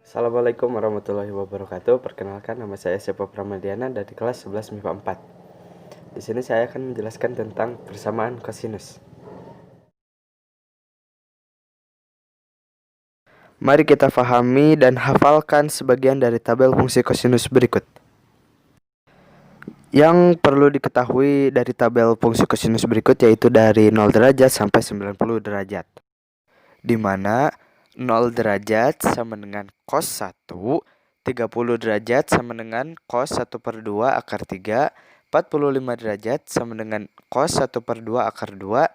Assalamualaikum warahmatullahi wabarakatuh. Perkenalkan, nama saya Sepo Pramadiana dari kelas 11 MIPA 4. Di sini saya akan menjelaskan tentang persamaan kosinus. Mari kita pahami dan hafalkan sebagian dari tabel fungsi kosinus berikut. Yang perlu diketahui dari tabel fungsi kosinus berikut yaitu dari 0 derajat sampai 90 derajat. Di mana 0 derajat sama dengan cos 1, 30 derajat sama dengan cos 1/2 akar 3, 45 derajat sama dengan cos 1/2 akar 2,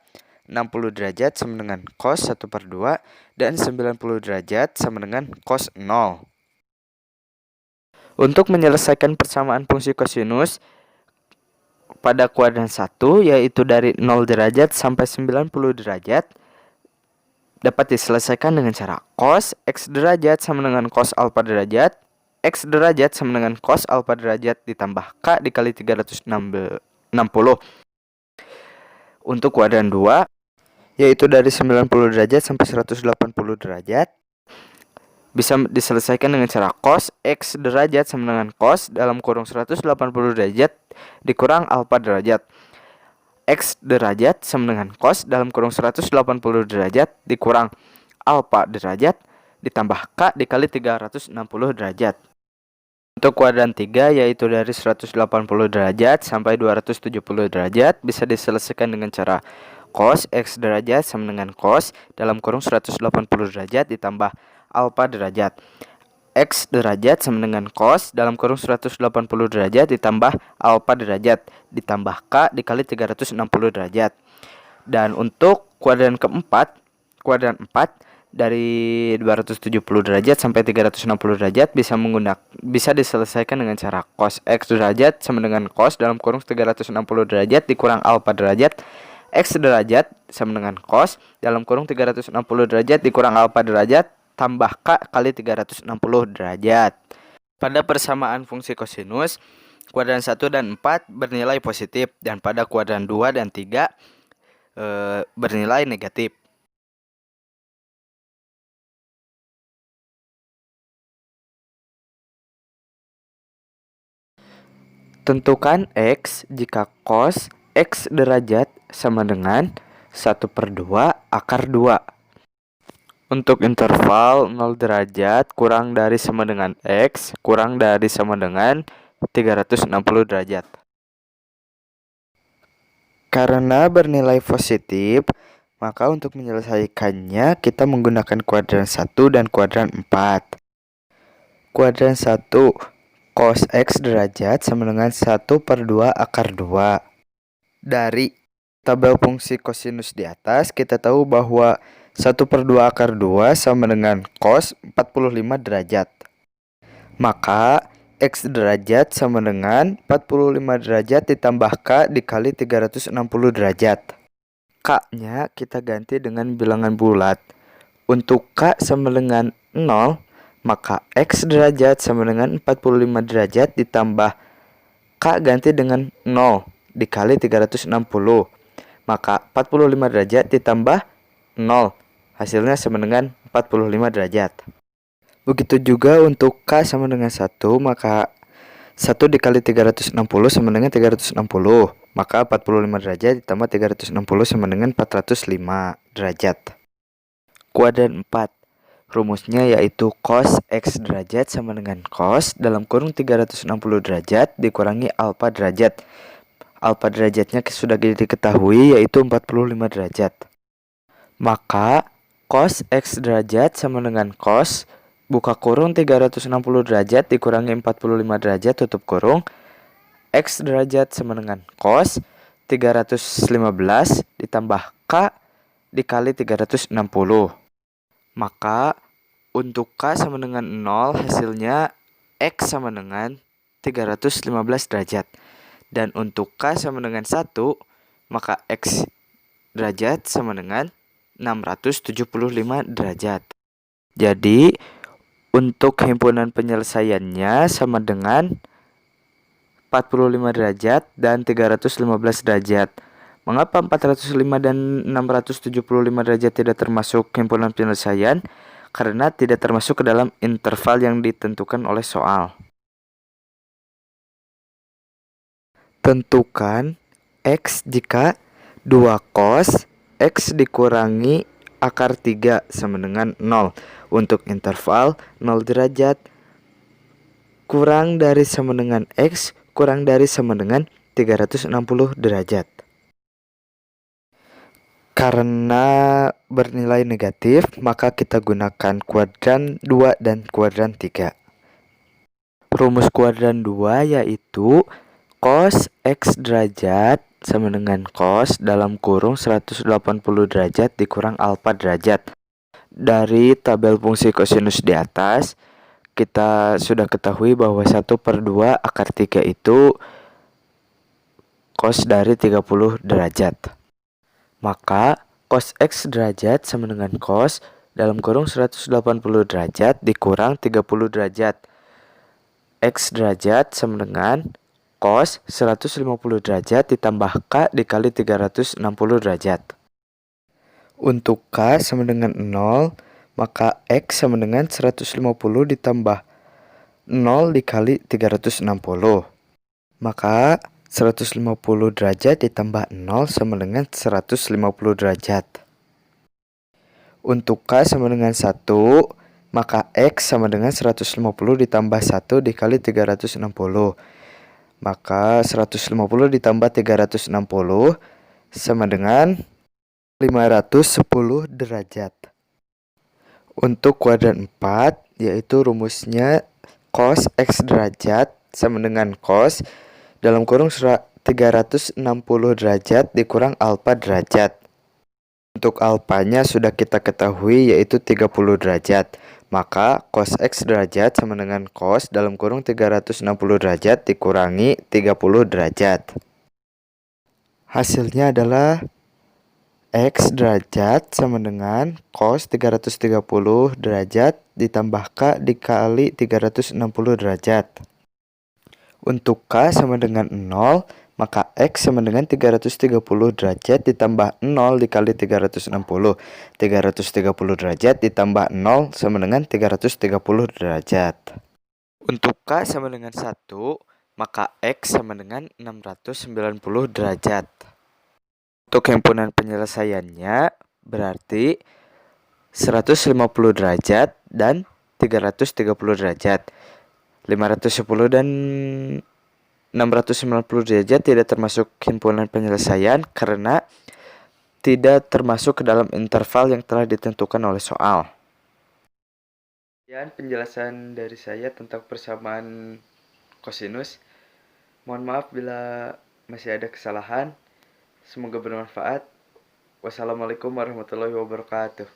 60 derajat sama dengan cos 1/2, dan 90 derajat sama dengan cos 0. Untuk menyelesaikan persamaan fungsi kosinus pada kuadran 1 yaitu dari 0 derajat sampai 90 derajat dapat diselesaikan dengan cara cos X derajat sama dengan cos alfa derajat, X derajat sama dengan cos alfa derajat ditambah K dikali 360. Untuk kuadran 2 yaitu dari 90 derajat sampai 180 derajat bisa diselesaikan dengan cara cos X derajat sama dengan cos dalam kurung 180 derajat dikurang alfa derajat. X derajat sama dengan cos dalam kurung 180 derajat dikurang alfa derajat ditambah K dikali 360 derajat. Untuk kuadran 3 yaitu dari 180 derajat sampai 270 derajat bisa diselesaikan dengan cara cos X derajat sama dengan cos dalam kurung 180 derajat ditambah alfa derajat. X derajat sama dengan cos dalam kurung 180 derajat ditambah alfa derajat ditambah K dikali 360 derajat. Dan untuk kuadran keempat, kuadran 4 dari 270 derajat sampai 360 derajat bisa diselesaikan dengan cara cos X derajat sama dengan cos dalam kurung 360 derajat dikurang alfa derajat. X derajat sama dengan cos dalam kurung 360 derajat dikurang alfa derajat tambah K kali 360 derajat. Pada persamaan fungsi kosinus, kuadran 1 dan 4 bernilai positif dan pada kuadran 2 dan 3 bernilai negatif. Tentukan X jika cos X derajat sama dengan 1/2 akar 2. Untuk interval 0 derajat kurang dari sama dengan X kurang dari sama dengan 360 derajat. Karena bernilai positif, maka untuk menyelesaikannya kita menggunakan kuadran 1 dan kuadran 4. Kuadran 1 cos X derajat sama dengan 1/2 akar 2. Dari tabel fungsi kosinus di atas kita tahu bahwa 1/2 akar 2 sama dengan cos 45 derajat. Maka X derajat sama dengan 45 derajat ditambah K dikali 360 derajat. K-nya kita ganti dengan bilangan bulat. Untuk K sama dengan 0, maka X derajat sama dengan 45 derajat ditambah K ganti dengan 0 dikali 360. Maka 45 derajat ditambah 0. Hasilnya sama dengan 45 derajat. Begitu juga untuk K sama dengan 1, maka 1 dikali 360 sama dengan 360. Maka 45 derajat ditambah 360 sama dengan 405 derajat. Kuadran 4. Rumusnya yaitu cos X derajat sama dengan cos dalam kurung 360 derajat dikurangi alfa derajat. Alfa derajatnya sudah diketahui yaitu 45 derajat. Maka cos X derajat sama dengan cos buka kurung 360 derajat dikurangi 45 derajat tutup kurung X derajat sama dengan cos 315 ditambah K dikali 360. Maka untuk K sama dengan 0 hasilnya X sama dengan 315 derajat. Dan untuk K sama dengan 1 maka X derajat sama dengan 675 derajat. Jadi untuk himpunan penyelesaiannya sama dengan 45 derajat dan 315 derajat. Mengapa 405 dan 675 derajat tidak termasuk himpunan penyelesaian? karena tidak termasuk ke dalam interval yang ditentukan oleh soal. Tentukan X jika 2 cos X dikurangi akar 3 sama dengan 0 untuk interval 0 derajat kurang dari sama dengan X kurang dari sama dengan 360 derajat. Karena bernilai negatif, maka kita gunakan kuadran 2 dan kuadran 3. Rumus kuadran 2 yaitu cos X derajat sama dengan cos dalam kurung 180 derajat dikurang alfa derajat. Dari tabel fungsi kosinus di atas, kita sudah ketahui bahwa 1/2 akar 3 itu cos dari 30 derajat. Maka cos X derajat sama dengan cos dalam kurung 180 derajat dikurang 30 derajat. X derajat sama dengan cos 150 derajat ditambah K dikali 360 derajat. Untuk K sama dengan 0, maka X sama dengan 150 ditambah 0 dikali 360. Maka 150 derajat ditambah 0 sama dengan 150 derajat. Untuk K sama dengan 1, maka X sama dengan 150 ditambah 1 dikali 360. Maka 150 ditambah 360 sama dengan 510 derajat. Untuk kuadran 4, yaitu rumusnya cos X derajat sama dengan cos dalam kurung 360 derajat dikurang alfa derajat. Untuk alfanya sudah kita ketahui yaitu 30 derajat. Maka cos X derajat sama dengan cos dalam kurung 360 derajat dikurangi 30 derajat. Hasilnya adalah X derajat sama dengan cos 330 derajat ditambah K dikali 360 derajat. Untuk K sama dengan 0, maka X sama dengan 330 derajat ditambah 0 dikali 360. 330 derajat ditambah 0 sama dengan 330 derajat. Untuk K sama dengan 1, maka X sama dengan 690 derajat. Untuk himpunan penyelesaiannya berarti 150 derajat dan 330 derajat. 510 dan 690 derajat tidak termasuk himpunan penyelesaian karena tidak termasuk ke dalam interval yang telah ditentukan oleh soal. Sekian penjelasan dari saya tentang persamaan kosinus. Mohon maaf bila masih ada kesalahan. Semoga bermanfaat. Wassalamualaikum warahmatullahi wabarakatuh.